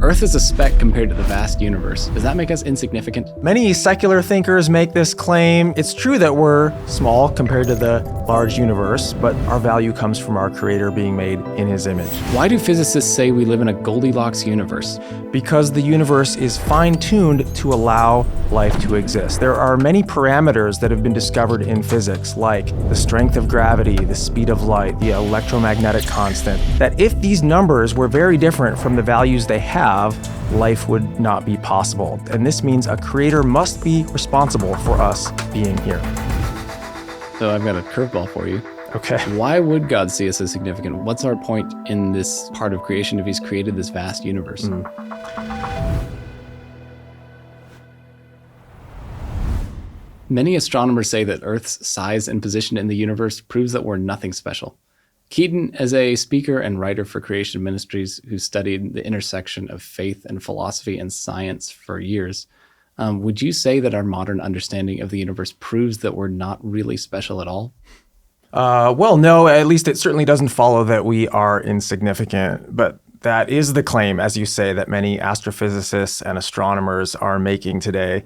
Earth is a speck compared to the vast universe. Does that make us insignificant? Many secular thinkers make this claim. It's true that we're small compared to the large universe, but our value comes from our Creator being made in His image. Why do physicists say we live in a Goldilocks universe? Because the universe is fine-tuned to allow life to exist. There are many parameters that have been discovered in physics, like the strength of gravity, the speed of light, the electromagnetic constant, that if these numbers were very different from the values they have, life would not be possible. And this means a creator must be responsible for us being here. So I've got a curveball for you. Okay. Why would God see us as significant? What's our point in this part of creation if He's created this vast universe? Many astronomers say that Earth's size and position in the universe proves that we're nothing special. Keaton, as a speaker and writer for Creation Ministries who studied the intersection of faith and philosophy and science for years, would you say that our modern understanding of the universe proves that we're not really special at all? Well, no, at least it certainly doesn't follow that we are insignificant, but that is the claim, as you say, that many astrophysicists and astronomers are making today.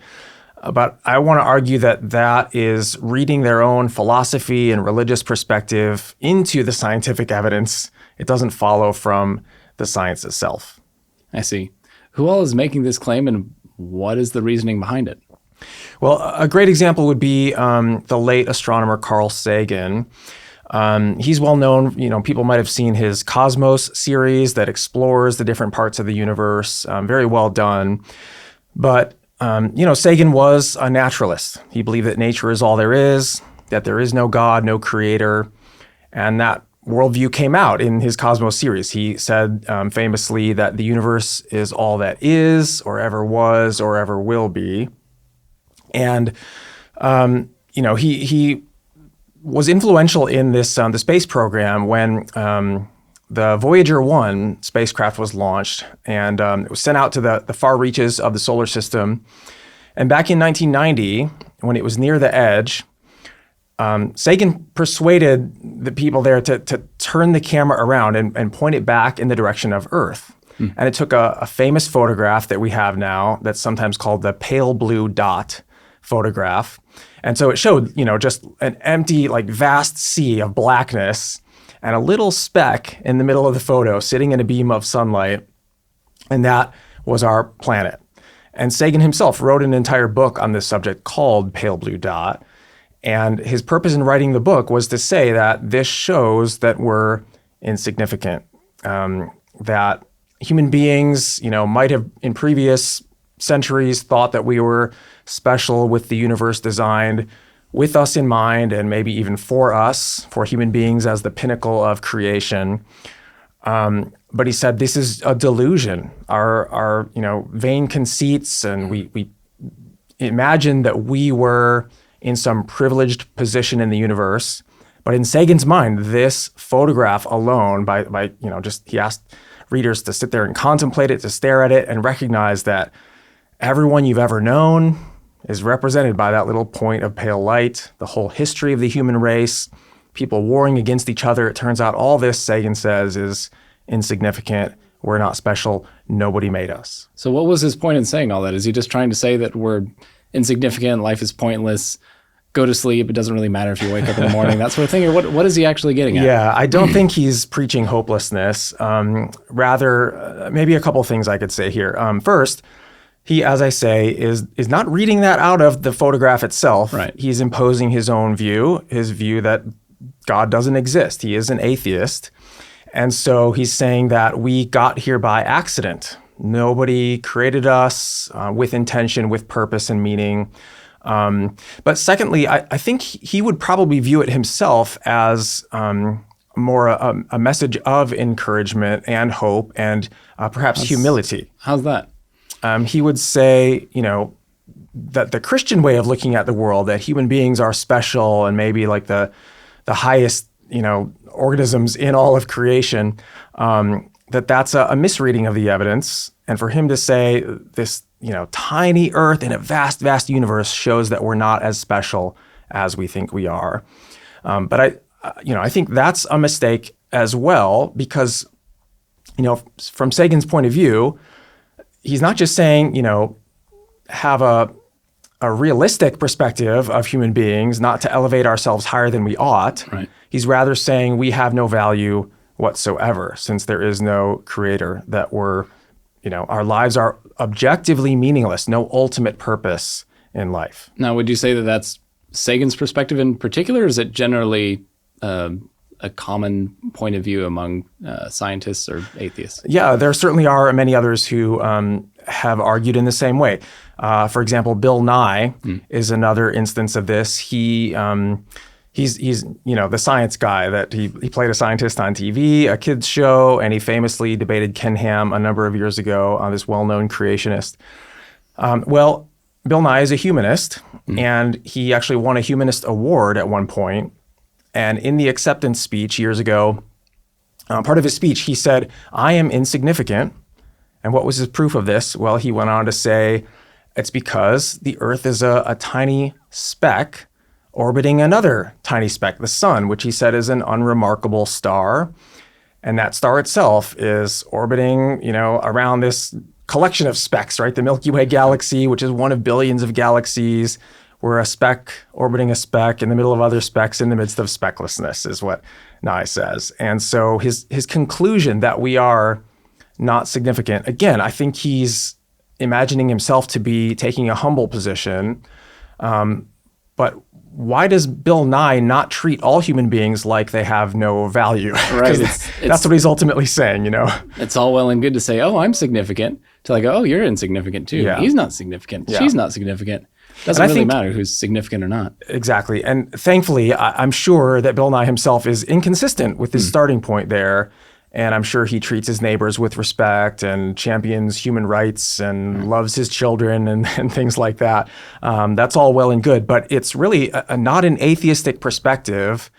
But I want to argue that that is reading their own philosophy and religious perspective into the scientific evidence. It doesn't follow from the science itself. I see. Who all is making this claim, and what is the reasoning behind it? Well, a great example would be the late astronomer Carl Sagan. He's well known, people might have seen his Cosmos series that explores the different parts of the universe. Very well done. But Sagan was a naturalist. He believed that nature is all there is, that there is no God, no creator, and that worldview came out in his Cosmos series. He said famously that the universe is all that is, or ever was, or ever will be. And, he was influential in this the space program when the Voyager 1 spacecraft was launched, and it was sent out to the far reaches of the solar system. And back in 1990, when it was near the edge, Sagan persuaded the people there to turn the camera around and point it back in the direction of Earth. And it took a famous photograph that we have now that's sometimes called the pale blue dot photograph. And so it showed, just an empty, vast sea of blackness and a little speck in the middle of the photo sitting in a beam of sunlight. And that was our planet. And Sagan himself wrote an entire book on this subject called Pale Blue Dot. And his purpose in writing the book was to say that this shows that we're insignificant, that human beings, might have in previous centuries thought that we were special with the universe designed with us in mind, and maybe even for us, for human beings as the pinnacle of creation. But he said this is a delusion. Our vain conceits, and we imagined that we were in some privileged position in the universe. But in Sagan's mind, this photograph alone, he asked readers to sit there and contemplate it, to stare at it, and recognize that everyone you've ever known is represented by that little point of pale light, the whole history of the human race, people warring against each other. It turns out all this, Sagan says, is insignificant. We're not special. Nobody made us. So what was his point in saying all that? Is he just trying to say that we're insignificant, life is pointless, go to sleep, it doesn't really matter if you wake up in the morning, that sort of thing? Or what is he actually getting at? Yeah, I don't think he's preaching hopelessness. Rather, maybe a couple of things I could say here. First, he, as I say, is not reading that out of the photograph itself. Right. He's imposing his own view, his view that God doesn't exist. He is an atheist. And so he's saying that we got here by accident. Nobody created us with intention, with purpose and meaning. But secondly, I think he would probably view it himself as more a message of encouragement and hope and perhaps humility. How's that? He would say, that the Christian way of looking at the world, that human beings are special and maybe like the highest, organisms in all of creation, that's a misreading of the evidence. And for him to say this, tiny Earth in a vast, vast universe shows that we're not as special as we think we are. But I think that's a mistake as well, because, from Sagan's point of view, he's not just saying, have a realistic perspective of human beings, not to elevate ourselves higher than we ought. Right. He's rather saying we have no value whatsoever, since there is no creator, that our lives are objectively meaningless, no ultimate purpose in life. Now, would you say that that's Sagan's perspective in particular, or is it generally a common point of view among scientists or atheists? Yeah, there certainly are many others who have argued in the same way. For example, Bill Nye is another instance of this. He's the science guy that he played a scientist on TV, a kids show, and he famously debated Ken Ham a number of years ago on this well-known creationist. Well, Bill Nye is a humanist, and he actually won a humanist award at one point. And in the acceptance speech years ago, part of his speech, he said, "I am insignificant." And what was his proof of this? Well, he went on to say, it's because the Earth is a tiny speck orbiting another tiny speck, the sun, which he said is an unremarkable star. And that star itself is orbiting, around this collection of specks, right? The Milky Way galaxy, which is one of billions of galaxies. We're a speck orbiting a speck in the middle of other specks in the midst of specklessness, is what Nye says. And so his conclusion that we are not significant, again, I think he's imagining himself to be taking a humble position. But why does Bill Nye not treat all human beings like they have no value? Right. That's what he's ultimately saying, It's all well and good to say, "Oh, I'm significant," to like, "Oh, you're insignificant too." Yeah. He's not significant. Yeah. She's not significant. Doesn't really matter who's significant or not. Exactly. And thankfully, I'm sure that Bill Nye himself is inconsistent with his starting point there. And I'm sure he treats his neighbors with respect and champions human rights and loves his children and things like that. That's all well and good, but it's really not an atheistic perspective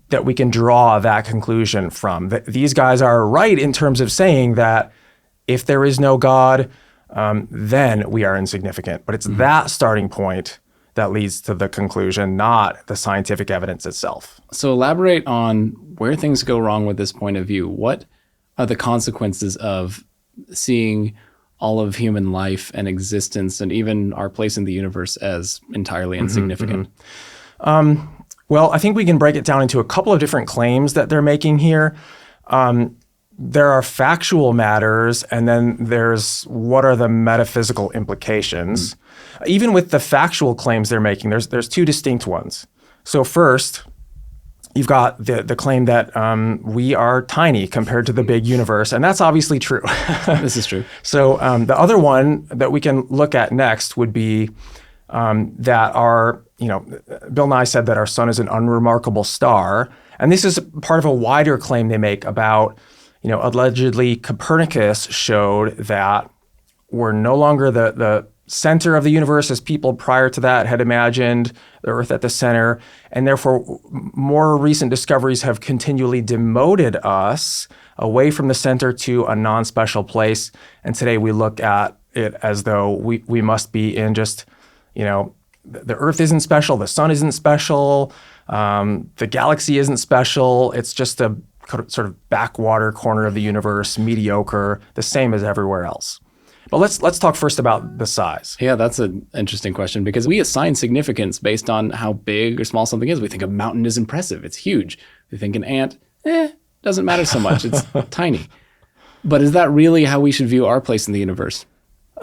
that we can draw that conclusion from. These guys are right in terms of saying that if there is no God, then we are insignificant. But it's that starting point that leads to the conclusion, not the scientific evidence itself. So elaborate on where things go wrong with this point of view. What are the consequences of seeing all of human life and existence and even our place in the universe as entirely insignificant? Well, I think we can break it down into a couple of different claims that they're making here. There are factual matters, and then there's what are the metaphysical implications. Even with the factual claims they're making, there's two distinct ones. So first, you've got the claim that we are tiny compared to the big universe, and that's obviously true. This is true. So the other one that we can look at next would be that Bill Nye said that our sun is an unremarkable star, and this is part of a wider claim they make about, allegedly Copernicus showed that we're no longer the center of the universe as people prior to that had imagined, the Earth at the center, and therefore more recent discoveries have continually demoted us away from the center to a non-special place. And today we look at it as though we must be in just, the Earth isn't special, the sun isn't special, the galaxy isn't special. It's just a sort of backwater corner of the universe, mediocre, the same as everywhere else. But let's talk first about the size. Yeah, that's an interesting question because we assign significance based on how big or small something is. We think a mountain is impressive. It's huge. We think an ant, doesn't matter so much. It's tiny. But is that really how we should view our place in the universe?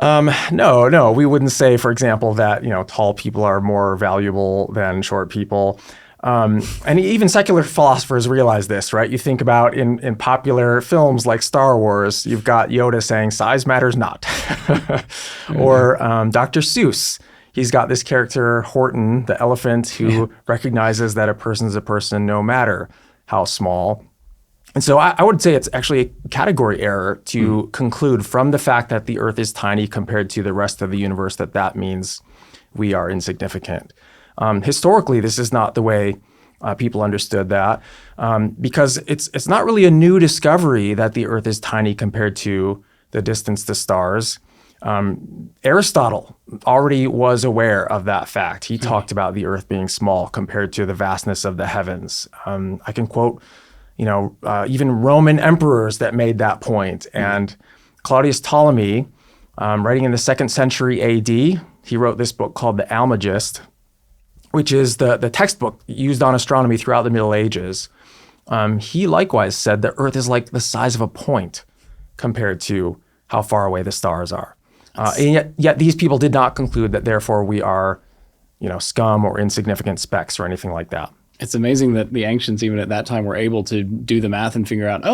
No. We wouldn't say, for example, that, tall people are more valuable than short people. And even secular philosophers realize this, right? You think about in popular films like Star Wars, you've got Yoda saying size matters not. Or Dr. Seuss, he's got this character, Horton, the elephant, who recognizes that a person's a person no matter how small. And so I would say it's actually a category error to conclude from the fact that the Earth is tiny compared to the rest of the universe that means we are insignificant. Historically, this is not the way people understood that because it's not really a new discovery that the Earth is tiny compared to the distance to stars. Aristotle already was aware of that fact. He talked about the Earth being small compared to the vastness of the heavens. I can quote, even Roman emperors that made that point, and Claudius Ptolemy, writing in the 2nd century AD, he wrote this book called the Almagest, which is the textbook used on astronomy throughout the Middle Ages. He likewise said the Earth is like the size of a point compared to how far away the stars are. And yet these people did not conclude that therefore we are, scum or insignificant specks or anything like that. It's amazing that the ancients, even at that time, were able to do the math and figure out,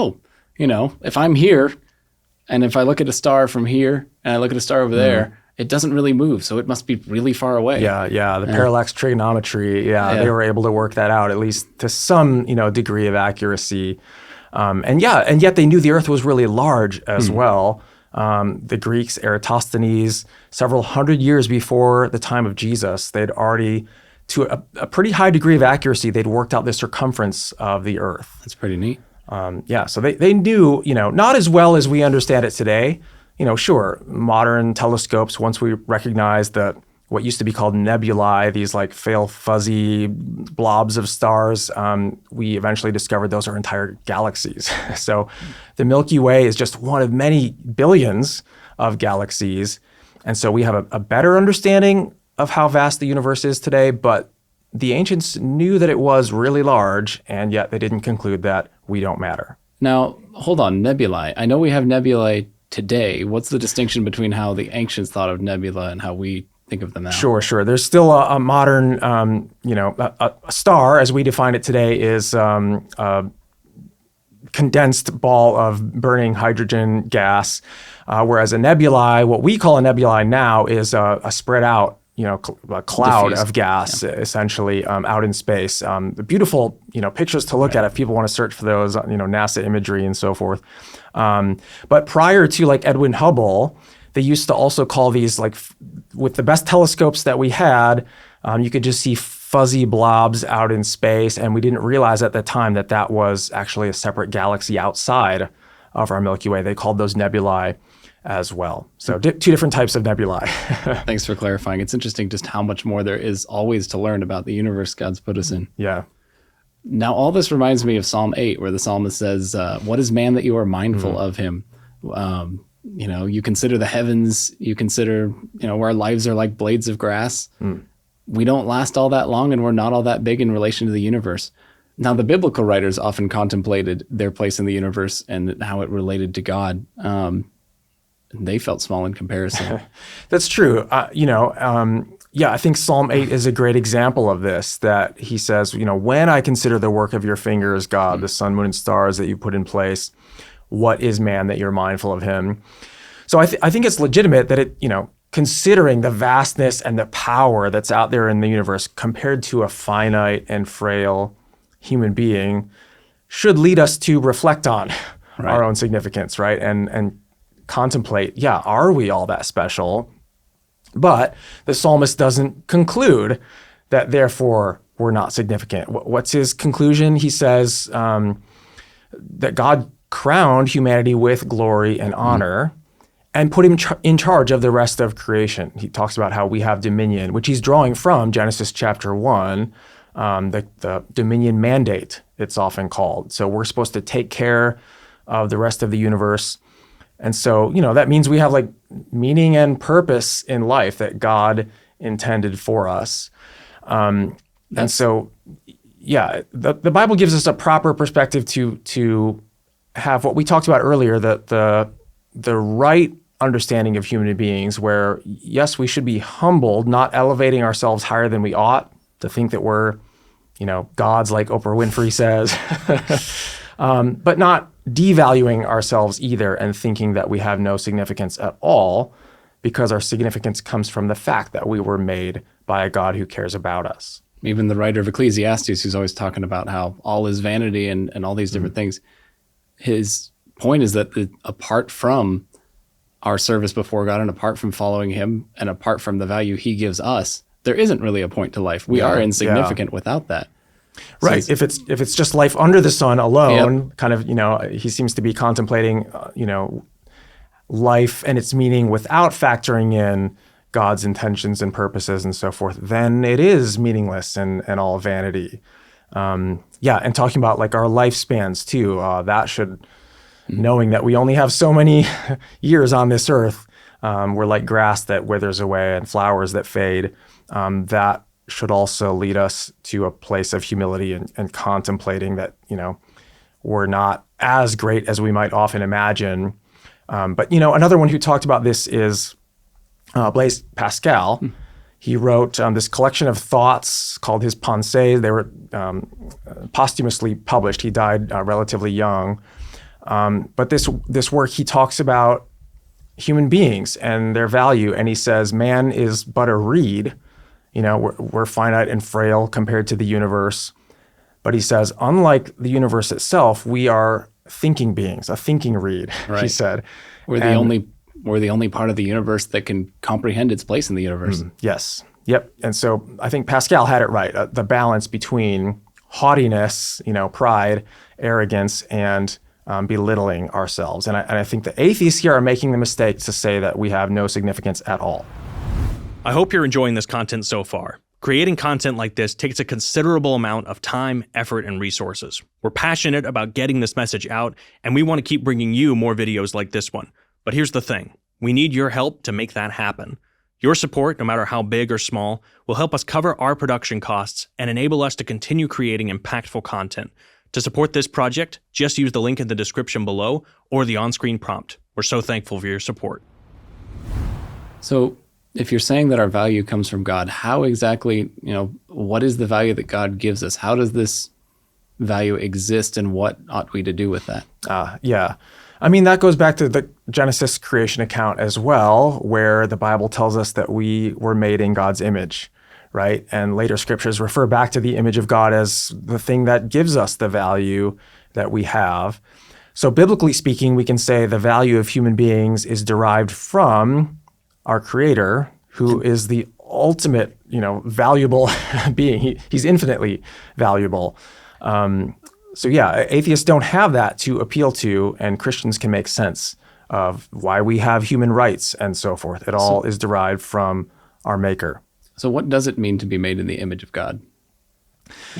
if I'm here and if I look at a star from here and I look at a star over there, it doesn't really move. So it must be really far away. Yeah. The parallax trigonometry. They were able to work that out, at least to some, degree of accuracy. And yet they knew the Earth was really large as well. The Greeks, Eratosthenes, several hundred years before the time of Jesus, they'd already, to a pretty high degree of accuracy, they'd worked out the circumference of the Earth. That's pretty neat. So they knew, not as well as we understand it today. Sure, modern telescopes, once we recognized that what used to be called nebulae, these like pale, fuzzy blobs of stars, we eventually discovered those are entire galaxies. So the Milky Way is just one of many billions of galaxies. And so we have a better understanding of how vast the universe is today, but the ancients knew that it was really large, and yet they didn't conclude that we don't matter. Now, hold on, nebulae. I know we have nebulae today. What's the distinction between how the ancients thought of nebula and how we think of them now? Sure. There's still a modern, a star, as we define it today, is a condensed ball of burning hydrogen gas, whereas a nebulae, what we call a nebulae now, is a spread out, a cloud Diffused. of gas, essentially, out in space. The beautiful, pictures to look at if people want to search for those, NASA imagery and so forth. But prior to like Edwin Hubble, they used to also call these, like, with the best telescopes that we had, you could just see fuzzy blobs out in space, and we didn't realize at the time that that was actually a separate galaxy outside of our Milky Way. They called those nebulae as well. So two different types of nebulae. Thanks for clarifying. It's interesting just how much more there is always to learn about the universe God's put us in. Yeah. Now, all this reminds me of Psalm 8, where the psalmist says, what is man that you are mindful of him? You consider the heavens, you consider, our lives are like blades of grass. We don't last all that long, and we're not all that big in relation to the universe. Now, the biblical writers often contemplated their place in the universe and how it related to God. They felt small in comparison. That's true. I think Psalm 8 is a great example of this, that he says, when I consider the work of your fingers, God, the sun, moon, and stars that you put in place, what is man that you're mindful of him? So I think it's legitimate that it, considering the vastness and the power that's out there in the universe compared to a finite and frail human being should lead us to reflect on our own significance, right? And contemplate, are we all that special? But the psalmist doesn't conclude that therefore we're not significant. What's his conclusion? He says that God crowned humanity with glory and honor and put him in charge of the rest of creation. He talks about how we have dominion, which he's drawing from Genesis chapter 1, the dominion mandate, it's often called. So we're supposed to take care of the rest of the universe. And so, that means we have like meaning and purpose in life that God intended for us. And so, the Bible gives us a proper perspective to have what we talked about earlier, the right understanding of human beings, where, yes, we should be humbled, not elevating ourselves higher than we ought, to think that we're, gods like Oprah Winfrey says, but not devaluing ourselves either and thinking that we have no significance at all, because our significance comes from the fact that we were made by a God who cares about us. Even the writer of Ecclesiastes, who's always talking about how all is vanity and all these different things, his point is that apart from our service before God and apart from following him and apart from the value he gives us, there isn't really a point to life. We are insignificant without that. Right. So if it's just life under the sun alone, kind of, he seems to be contemplating, life and its meaning without factoring in God's intentions and purposes and so forth, then it is meaningless and all vanity. And talking about like our lifespans too, that should knowing that we only have so many years on this earth. We're like grass that withers away and flowers that fade. That should also lead us to a place of humility and contemplating that, we're not as great as we might often imagine. But, another one who talked about this is Blaise Pascal. He wrote this collection of thoughts called his Pensées. They were posthumously published. He died relatively young. But this work, he talks about human beings and their value. And he says, man is but a reed. We're finite and frail compared to the universe. But he says, unlike the universe itself, we are thinking beings, a thinking reed, right. He said. We're the only part of the universe that can comprehend its place in the universe. Yes. Yep. And so I think Pascal had it right, the balance between haughtiness, pride, arrogance, and belittling ourselves. And I think the atheists here are making the mistake to say that we have no significance at all. I hope you're enjoying this content so far. Creating content like this takes a considerable amount of time, effort, and resources. We're passionate about getting this message out, and we want to keep bringing you more videos like this one. But here's the thing. We need your help to make that happen. Your support, no matter how big or small, will help us cover our production costs and enable us to continue creating impactful content. To support this project, just use the link in the description below or the on-screen prompt. We're so thankful for your support. So if you're saying that our value comes from God, how exactly, what is the value that God gives us? How does this value exist, and what ought we to do with that? Yeah. I mean, that goes back to the Genesis creation account as well, where the Bible tells us that we were made in God's image, right? And later scriptures refer back to the image of God as the thing that gives us the value that we have. So biblically speaking, we can say the value of human beings is derived from our Creator, who is the ultimate, valuable being. He's infinitely valuable. So yeah, atheists don't have that to appeal to, and Christians can make sense of why we have human rights and so forth. It all is derived from our Maker. So what does it mean to be made in the image of God?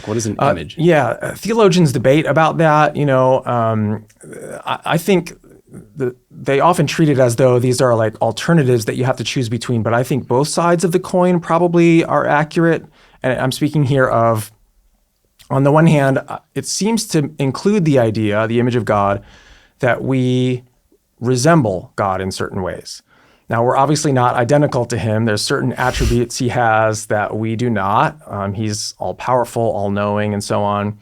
What is an image? Theologians debate about that. I think they often treat it as though these are like alternatives that you have to choose between, but I think both sides of the coin probably are accurate. And I'm speaking here of, on the one hand, it seems to include the idea, the image of God, that we resemble God in certain ways. Now, we're obviously not identical to him. There's certain attributes he has that we do not. He's all-powerful, all-knowing, and so on.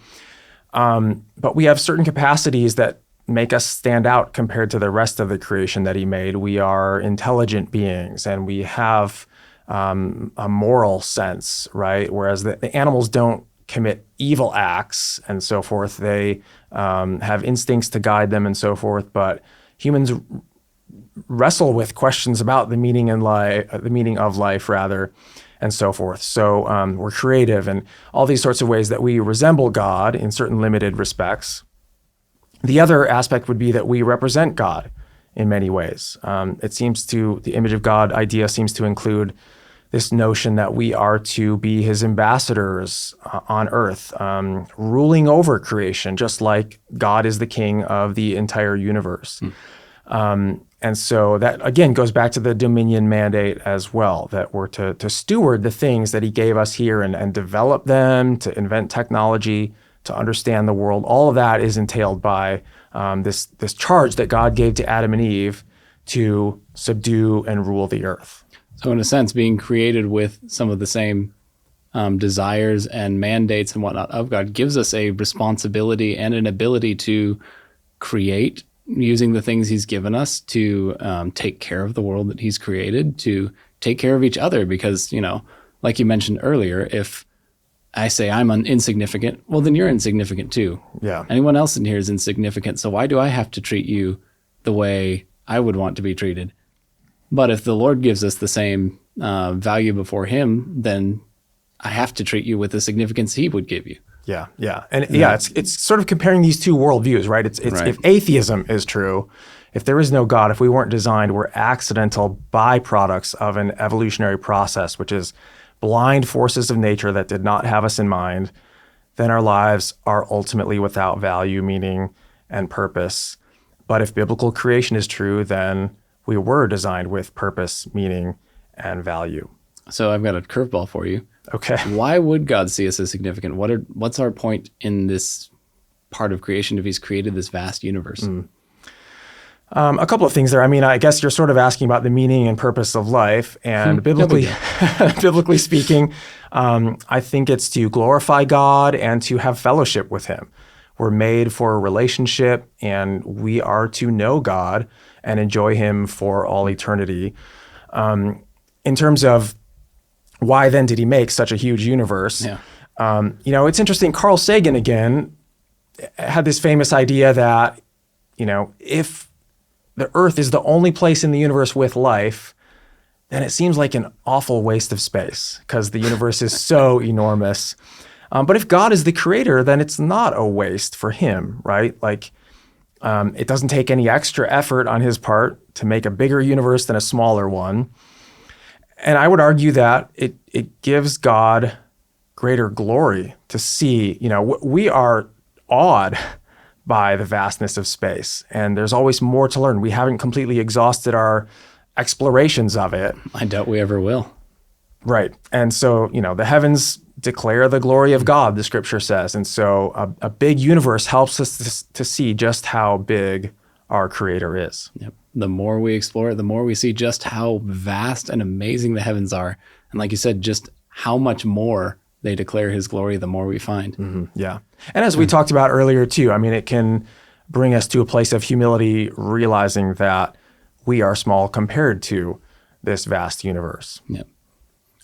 But we have certain capacities that make us stand out compared to the rest of the creation that he made. We are intelligent beings, and we have a moral sense, right? Whereas the animals don't commit evil acts and so forth. They have instincts to guide them and so forth. But humans wrestle with questions about the meaning of life, and so forth. So we're creative and all these sorts of ways that we resemble God in certain limited respects. The other aspect would be that we represent God in many ways. The image of God idea seems to include this notion that we are to be his ambassadors on earth, ruling over creation, just like God is the king of the entire universe. And so that, again, goes back to the dominion mandate as well, that we're to steward the things that he gave us here and develop them, to invent technology, to understand the world. All of that is entailed by this charge that God gave to Adam and Eve to subdue and rule the earth. So in a sense, being created with some of the same desires and mandates and whatnot of God gives us a responsibility and an ability to create using the things he's given us, to take care of the world that he's created, to take care of each other. Because, like you mentioned earlier, if I say I'm insignificant, well, then you're insignificant too. Yeah. Anyone else in here is insignificant. So why do I have to treat you the way I would want to be treated? But if the Lord gives us the same value before him, then I have to treat you with the significance he would give you. Yeah. And it's sort of comparing these two worldviews, right? It's Right. If atheism is true, if there is no God, if we weren't designed, we're accidental byproducts of an evolutionary process, which is blind forces of nature that did not have us in mind, then our lives are ultimately without value, meaning, and purpose. But if biblical creation is true, then we were designed with purpose, meaning, and value. So I've got a curveball for you. Okay. Why would God see us as significant? What's our point in this part of creation if he's created this vast universe? A couple of things there. I mean, I guess you're sort of asking about the meaning and purpose of life, and biblically, biblically speaking, I think it's to glorify God and to have fellowship with him. We're made for a relationship, and we are to know God and enjoy him for all eternity. In terms of why then did he make such a huge universe? Yeah. It's interesting. Carl Sagan, again, had this famous idea that, if the Earth is the only place in the universe with life, then it seems like an awful waste of space because the universe is so enormous. But if God is the creator, then it's not a waste for him, right? It doesn't take any extra effort on his part to make a bigger universe than a smaller one. And I would argue that it gives God greater glory to see, we are awed by the vastness of space, and there's always more to learn. We haven't completely exhausted our explorations of it. I doubt we ever will. Right. And so, the heavens declare the glory of God, the scripture says. And so a big universe helps us to see just how big our creator is. Yep. The more we explore it, the more we see just how vast and amazing the heavens are. And like you said, just how much more they declare his glory, the more we find. Mm-hmm. Yeah. And as we talked about earlier too, I mean, it can bring us to a place of humility, realizing that we are small compared to this vast universe. Yep.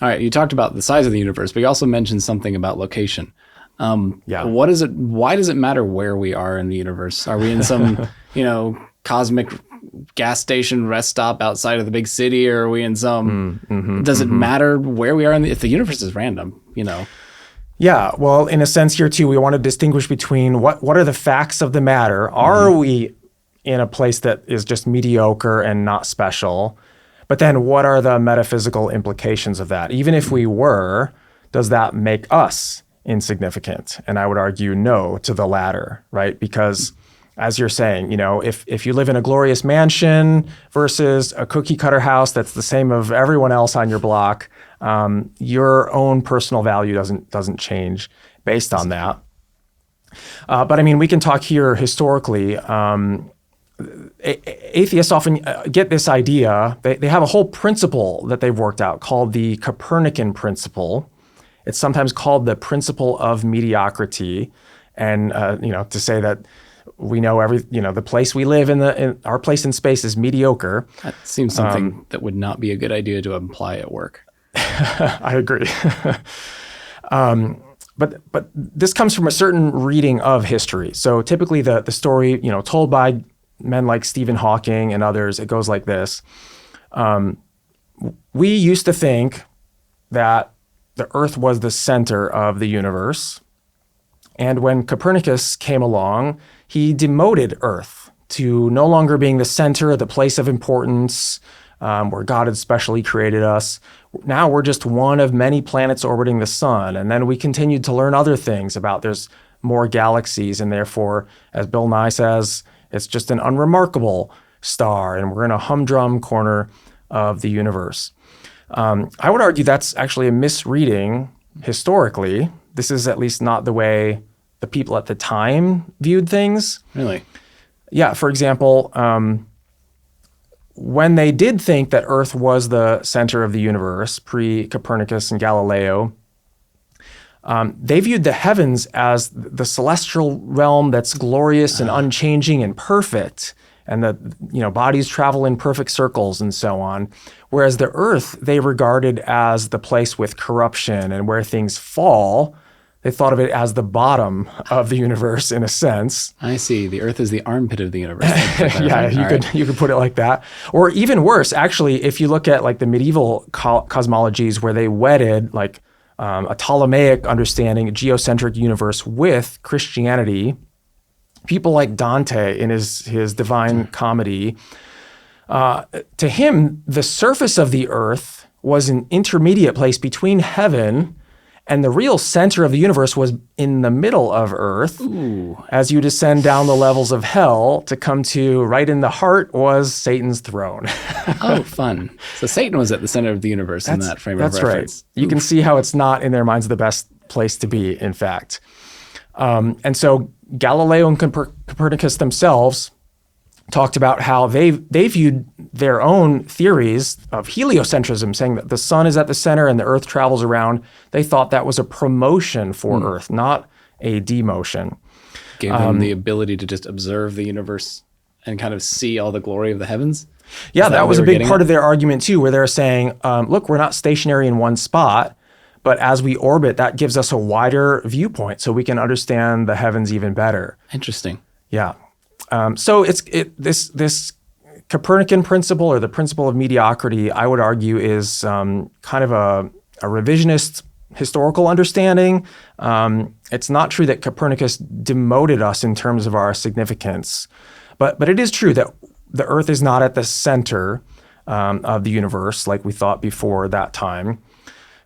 All right. You talked about the size of the universe, but you also mentioned something about location. What is it? Why does it matter where we are in the universe? Are we in some, cosmic gas station rest stop outside of the big city, or are we in some, does it matter where we are if the universe is random, Yeah, well, in a sense here too, we want to distinguish between what are the facts of the matter. Are we in a place that is just mediocre and not special? But then what are the metaphysical implications of that? Even if we were, does that make us insignificant? And I would argue no to the latter, right? Because as you're saying, if you live in a glorious mansion versus a cookie cutter house that's the same of everyone else on your block, your own personal value doesn't change based on that. But I mean, we can talk here historically. Atheists often get this idea. They have a whole principle that they've worked out called the Copernican principle. It's sometimes called the principle of mediocrity, and to say that we know the place we live in our place in space is mediocre. That seems something that would not be a good idea to imply at work. I agree. But this comes from a certain reading of history. So typically the story, told by men like Stephen Hawking and others, it goes like this. We used to think that the Earth was the center of the universe. And when Copernicus came along, he demoted Earth to no longer being the center, the place of importance, where God had specially created us. Now we're just one of many planets orbiting the sun. And then we continued to learn other things about there's more galaxies, and therefore, as Bill Nye says, it's just an unremarkable star, and we're in a humdrum corner of the universe. I would argue that's actually a misreading historically. This is at least not the way the people at the time viewed things. Really? Yeah, for example, when they did think that Earth was the center of the universe, pre-Copernicus and Galileo, they viewed the heavens as the celestial realm that's glorious and unchanging and perfect, and that bodies travel in perfect circles and so on. Whereas the Earth they regarded as the place with corruption and where things fall. They thought of it as the bottom of the universe in a sense. I see. The Earth is the armpit of the universe. Yeah, you could put it like that. Or even worse, actually, if you look at like the medieval cosmologies where they wedded like a Ptolemaic understanding, a geocentric universe with Christianity, people like Dante in his Divine Comedy, to him, the surface of the Earth was an intermediate place between heaven And the real center of the universe was in the middle of Earth. Ooh. As you descend down the levels of hell to come to right in the heart was Satan's throne. Oh, fun. So Satan was at the center of the universe in that frame of reference. Right. You can see how it's not in their minds the best place to be, in fact. And so Galileo and Copernicus themselves talked about how they viewed their own theories of heliocentrism, saying that the sun is at the center and the earth travels around. They thought that was a promotion for Earth, not a demotion. Gave them the ability to just observe the universe and kind of see all the glory of the heavens. Yeah, that was a big part of their argument too, where they're saying, look, we're not stationary in one spot, but as we orbit, that gives us a wider viewpoint so we can understand the heavens even better. Interesting. Yeah. So this Copernican principle, or the principle of mediocrity, I would argue is kind of a revisionist historical understanding. It's not true that Copernicus demoted us in terms of our significance, but it is true that the Earth is not at the center of the universe like we thought before that time.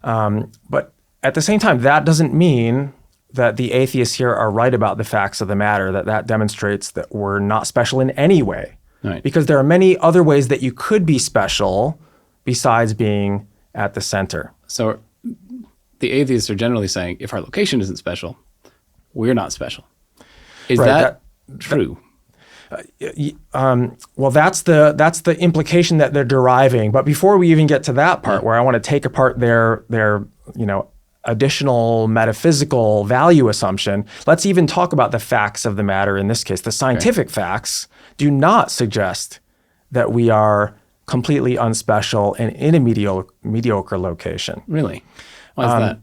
But at the same time, that doesn't mean that the atheists here are right about the facts of the matter, that demonstrates that we're not special in any way. Right. Because there are many other ways that you could be special besides being at the center. So the atheists are generally saying, if our location isn't special, we're not special. Is Right, that true? Well, that's the implication that they're deriving. But before we even get to that part, where I want to take apart their additional metaphysical value assumption, let's even talk about the facts of the matter in this case. The scientific facts do not suggest that we are completely unspecial and in a mediocre location. Really? Why is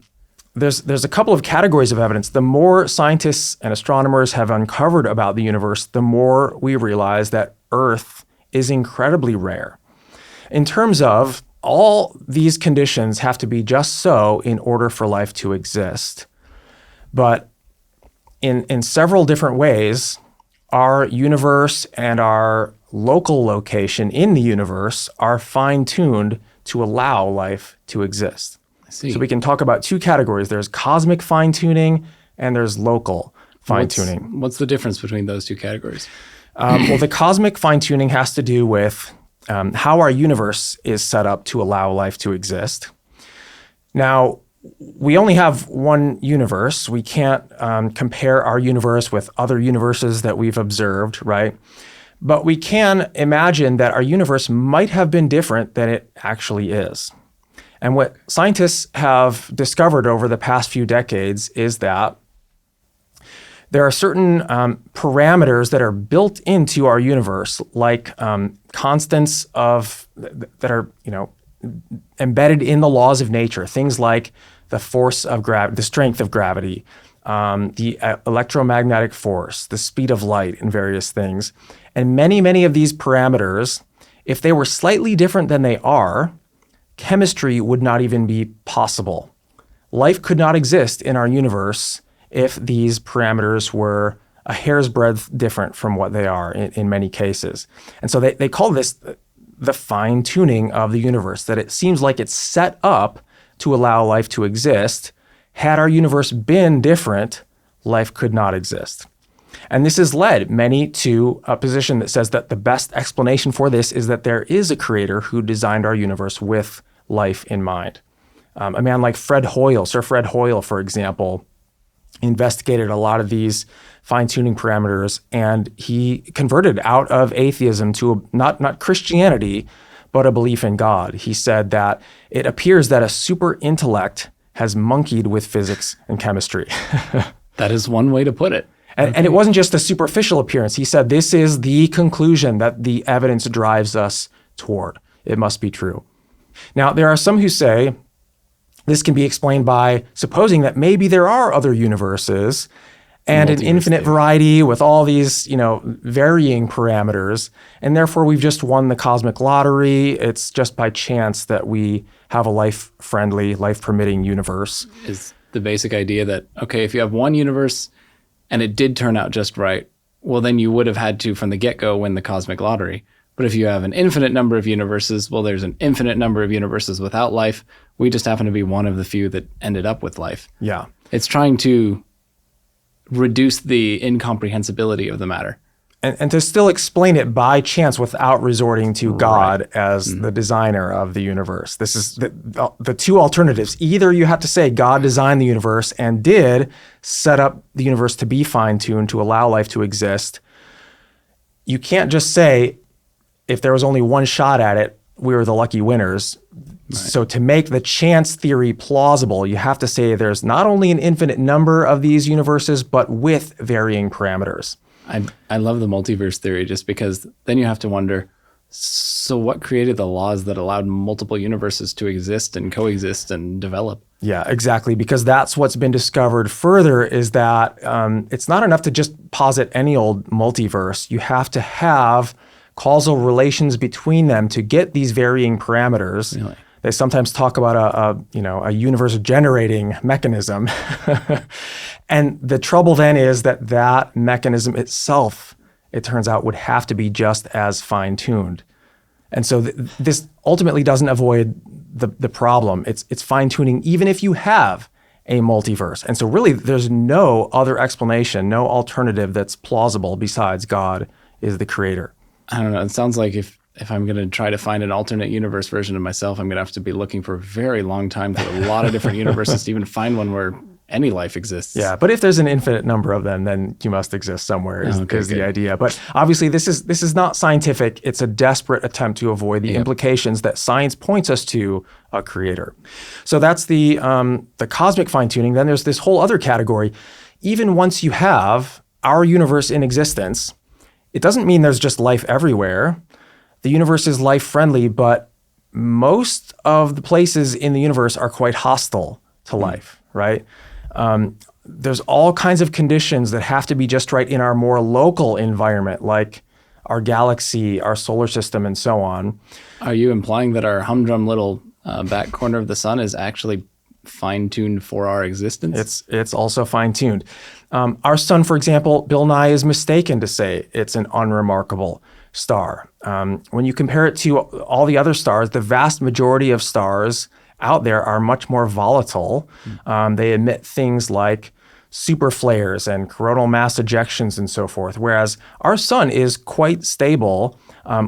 that? There's a couple of categories of evidence. The more scientists and astronomers have uncovered about the universe, the more we realize that Earth is incredibly rare. In terms of all these conditions have to be just so in order for life to exist. But in several different ways, our universe and our local location in the universe are fine-tuned to allow life to exist. I see. So we can talk about two categories. There's cosmic fine-tuning and there's local fine-tuning. What's the difference between those two categories? Well, the cosmic fine-tuning has to do with how our universe is set up to allow life to exist. Now, we only have one universe. We can't compare our universe with other universes that we've observed, right? But we can imagine that our universe might have been different than it actually is. And what scientists have discovered over the past few decades is that there are certain parameters that are built into our universe, like constants that are embedded in the laws of nature. Things like the force of gravity, the strength of gravity, the electromagnetic force, the speed of light, and various things. And many of these parameters, if they were slightly different than they are, chemistry would not even be possible. Life could not exist in our universe if these parameters were a hair's breadth different from what they are in many cases. And so they call this the fine-tuning of the universe, that it seems like it's set up to allow life to exist. Had our universe been different, life could not exist. And this has led many to a position that says that the best explanation for this is that there is a creator who designed our universe with life in mind. A man like Sir Fred Hoyle, for example, investigated a lot of these fine-tuning parameters, and he converted out of atheism to not Christianity, but a belief in God. He said that it appears that a super intellect has monkeyed with physics and chemistry. That is one way to put it. And it wasn't just a superficial appearance. He said this is the conclusion that the evidence drives us toward. It must be true. Now, there are some who say this can be explained by supposing that maybe there are other universes and an infinite variety with all these, varying parameters, and therefore we've just won the cosmic lottery. It's just by chance that we have a life-friendly, life-permitting universe. Is the basic idea that, okay, if you have one universe and it did turn out just right, well, then you would have had to, from the get-go, win the cosmic lottery. But if you have an infinite number of universes, well, there's an infinite number of universes without life. We just happen to be one of the few that ended up with life. Yeah. It's trying to reduce the incomprehensibility of the matter. And to still explain it by chance without resorting to God as the designer of the universe. This is the two alternatives. Either you have to say God designed the universe and did set up the universe to be fine-tuned to allow life to exist. You can't just say, if there was only one shot at it, we were the lucky winners. Right. So to make the chance theory plausible, you have to say there's not only an infinite number of these universes, but with varying parameters. I love the multiverse theory just because then you have to wonder, so what created the laws that allowed multiple universes to exist and coexist and develop? Yeah, exactly. Because that's what's been discovered further is that it's not enough to just posit any old multiverse. You have to have causal relations between them to get these varying parameters. Really? They sometimes talk about a universe generating mechanism. And the trouble then is that mechanism itself, it turns out, would have to be just as fine-tuned. And so this ultimately doesn't avoid the problem. It's fine-tuning even if you have a multiverse. And so really there's no other explanation, no alternative that's plausible besides God is the creator. I don't know. It sounds like if I'm going to try to find an alternate universe version of myself, I'm going to have to be looking for a very long time through a lot of different universes to even find one where any life exists. Yeah, but if there's an infinite number of them, then you must exist somewhere is the idea. But obviously this is not scientific. It's a desperate attempt to avoid the implications that science points us to a creator. So that's the cosmic fine-tuning. Then there's this whole other category. Even once you have our universe in existence, it doesn't mean there's just life everywhere. The universe is life-friendly, but most of the places in the universe are quite hostile to life, right? There's all kinds of conditions that have to be just right in our more local environment, like our galaxy, our solar system, and so on. Are you implying that our humdrum little back corner of the sun is actually fine-tuned for our existence? It's also fine-tuned. Our sun, for example, Bill Nye is mistaken to say it's an unremarkable star. When you compare it to all the other stars, the vast majority of stars out there are much more volatile. They emit things like super flares and coronal mass ejections and so forth, whereas our sun is quite stable,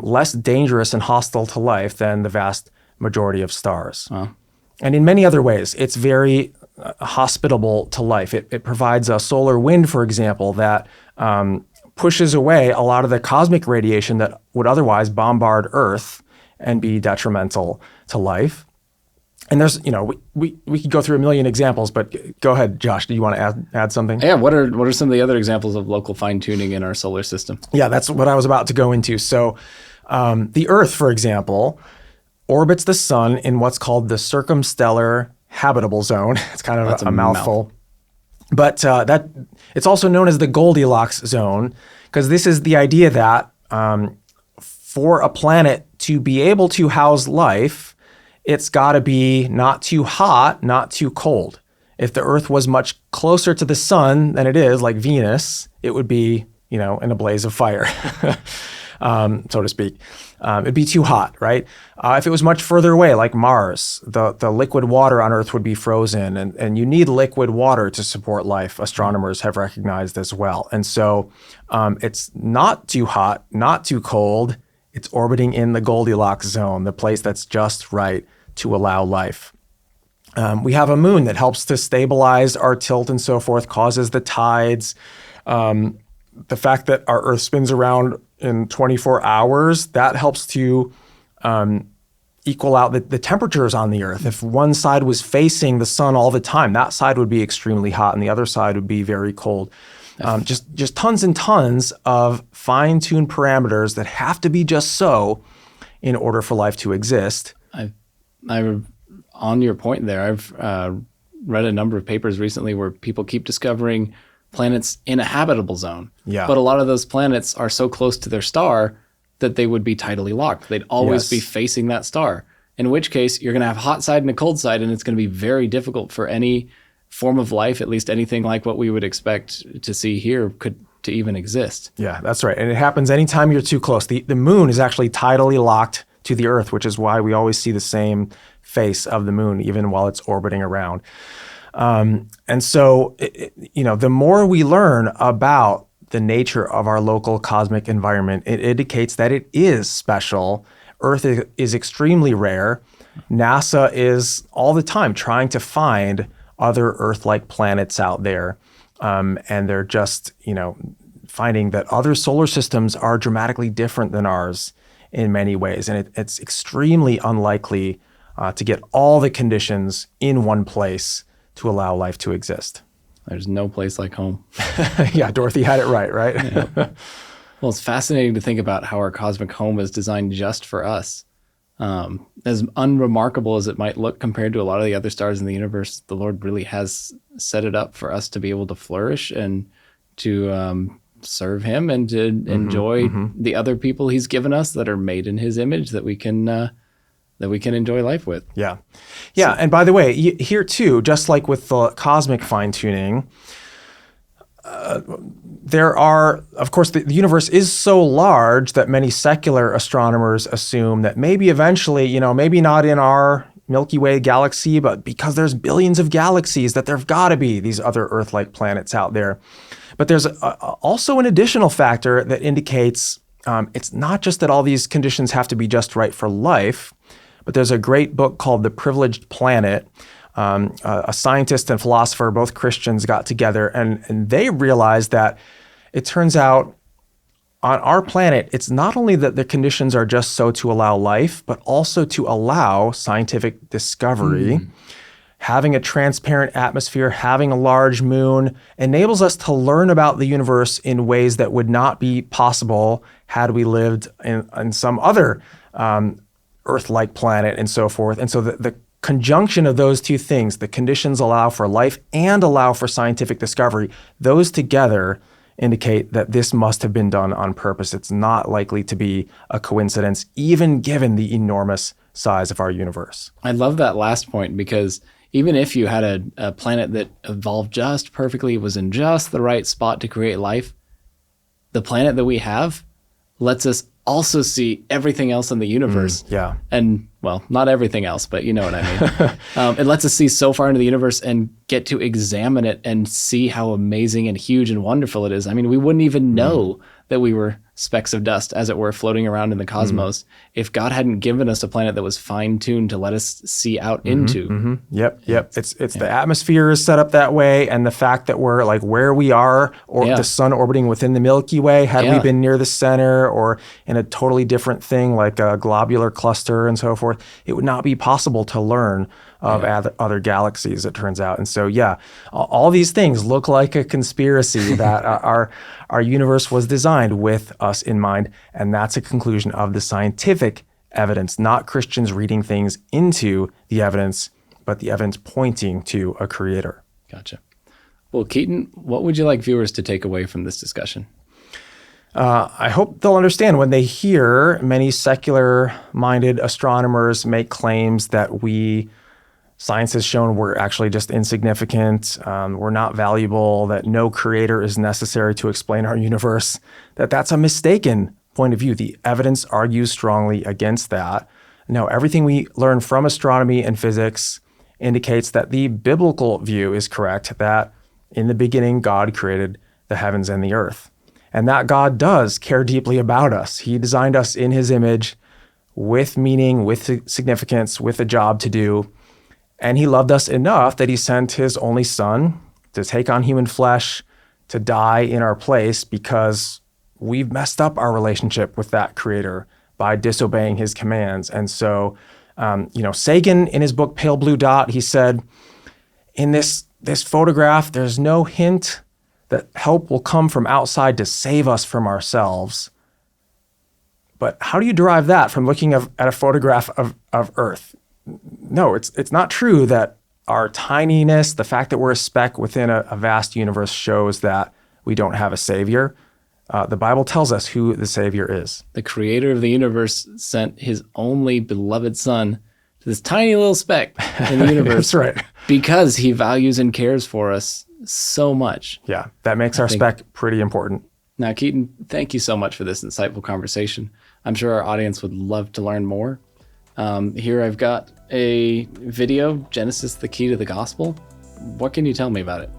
less dangerous and hostile to life than the vast majority of stars. And in many other ways, it's very hospitable to life. It provides a solar wind, for example, that pushes away a lot of the cosmic radiation that would otherwise bombard Earth and be detrimental to life. And there's, we could go through a million examples, but go ahead, Josh. Do you want to add something? Yeah. What are some of the other examples of local fine tuning in our solar system? Yeah, that's what I was about to go into. So, the Earth, for example, orbits the sun in what's called the circumstellar habitable zone. It's kind of a mouthful, but that it's also known as the Goldilocks zone because this is the idea that for a planet to be able to house life, it's got to be not too hot, not too cold. If the Earth was much closer to the sun than it is, like Venus, it would be, in a blaze of fire, so to speak. It'd be too hot, right? If it was much further away, like Mars, the liquid water on Earth would be frozen, and you need liquid water to support life. Astronomers have recognized as well. And so it's not too hot, not too cold. It's orbiting in the Goldilocks zone, the place that's just right to allow life. We have a moon that helps to stabilize our tilt and so forth, causes the tides. The fact that our Earth spins around in 24 hours, that helps to equal out the temperatures on the Earth. If one side was facing the sun all the time, that side would be extremely hot and the other side would be very cold. Just tons and tons of fine-tuned parameters that have to be just so in order for life to exist. On your point there, I've read a number of papers recently where people keep discovering planets in a habitable zone. Yeah. But a lot of those planets are so close to their star that they would be tidally locked. They'd always be facing that star, in which case you're going to have a hot side and a cold side, and it's going to be very difficult for any form of life, at least anything like what we would expect to see here, could to even exist. Yeah, that's right. And it happens anytime you're too close. The moon is actually tidally locked to the Earth, which is why we always see the same face of the moon, even while it's orbiting around. And so, the more we learn about the nature of our local cosmic environment, it indicates that it is special. Earth is extremely rare. NASA is all the time trying to find other Earth-like planets out there. And they're just, finding that other solar systems are dramatically different than ours in many ways. And it's extremely unlikely to get all the conditions in one place to allow life to exist. There's no place like home. Yeah, Dorothy had it right? Yeah. Well, it's fascinating to think about how our cosmic home is designed just for us. As unremarkable as it might look compared to a lot of the other stars in the universe, the Lord really has set it up for us to be able to flourish and to serve Him and to enjoy the other people He's given us that are made in His image that we can enjoy life with. Yeah. Yeah. And by the way, here too, just like with the cosmic fine-tuning, there are, of course, the universe is so large that many secular astronomers assume that maybe eventually, maybe not in our Milky Way galaxy, but because there's billions of galaxies, that there've got to be these other Earth-like planets out there. But there's also an additional factor that indicates it's not just that all these conditions have to be just right for life, but there's a great book called The Privileged Planet. A scientist and philosopher, both Christians, got together and they realized that it turns out on our planet, it's not only that the conditions are just so to allow life, but also to allow scientific discovery. Having a transparent atmosphere, having a large moon enables us to learn about the universe in ways that would not be possible had we lived in some other Earth-like planet and so forth. And so the conjunction of those two things, the conditions allow for life and allow for scientific discovery, those together indicate that this must have been done on purpose. It's not likely to be a coincidence, even given the enormous size of our universe. I love that last point because even if you had a planet that evolved just perfectly, was in just the right spot to create life, the planet that we have lets us also see everything else in the universe. Yeah. And, well, not everything else, but you know what I mean. It lets us see so far into the universe and get to examine it and see how amazing and huge and wonderful it is. I mean, we wouldn't even know that we were specks of dust, as it were, floating around in the cosmos if God hadn't given us a planet that was fine-tuned to let us see out into. Yep. It's the atmosphere is set up that way, and the fact that we're like where we are, or the sun orbiting within the Milky Way, had we been near the center or in a totally different thing like a globular cluster and so forth, it would not be possible to learn of other galaxies, it turns out. And so, all these things look like a conspiracy that our universe was designed with us in mind. And that's a conclusion of the scientific evidence, not Christians reading things into the evidence, but the evidence pointing to a creator. Gotcha. Well, Keaton, what would you like viewers to take away from this discussion? I hope they'll understand when they hear many secular-minded astronomers make claims that science has shown we're actually just insignificant, we're not valuable, that no creator is necessary to explain our universe, that's a mistaken point of view. The evidence argues strongly against that. No, everything we learn from astronomy and physics indicates that the biblical view is correct, that in the beginning God created the heavens and the earth, and that God does care deeply about us. He designed us in His image with meaning, with significance, with a job to do. And He loved us enough that He sent His only Son to take on human flesh, to die in our place because we've messed up our relationship with that Creator by disobeying His commands. And so, Sagan, in his book Pale Blue Dot, he said, in this photograph, there's no hint that help will come from outside to save us from ourselves. But how do you derive that from looking at a photograph of Earth? No, it's not true that our tininess, the fact that we're a speck within a vast universe, shows that we don't have a savior. The Bible tells us who the savior is. The creator of the universe sent His only beloved Son to this tiny little speck in the universe. That's right. Because He values and cares for us so much. Yeah, that makes our speck pretty important. Now, Keaton, thank you so much for this insightful conversation. I'm sure our audience would love to learn more. Here I've got a video, Genesis, the Key to the Gospel. What can you tell me about it?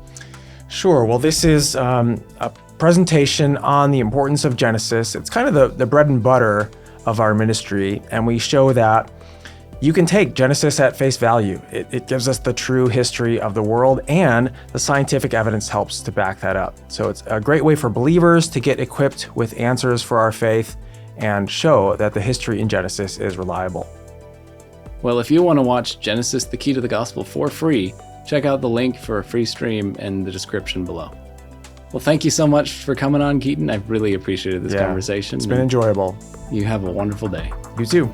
Sure. Well, this is a presentation on the importance of Genesis. It's kind of the bread and butter of our ministry, and we show that you can take Genesis at face value. It gives us the true history of the world, and the scientific evidence helps to back that up. So it's a great way for believers to get equipped with answers for our faith and show that the history in Genesis is reliable. Well, if you want to watch Genesis, the Key to the Gospel for free, check out the link for a free stream in the description below. Well, thank you so much for coming on, Keaton. I've really appreciated this conversation. It's been enjoyable. You have a wonderful day. You too.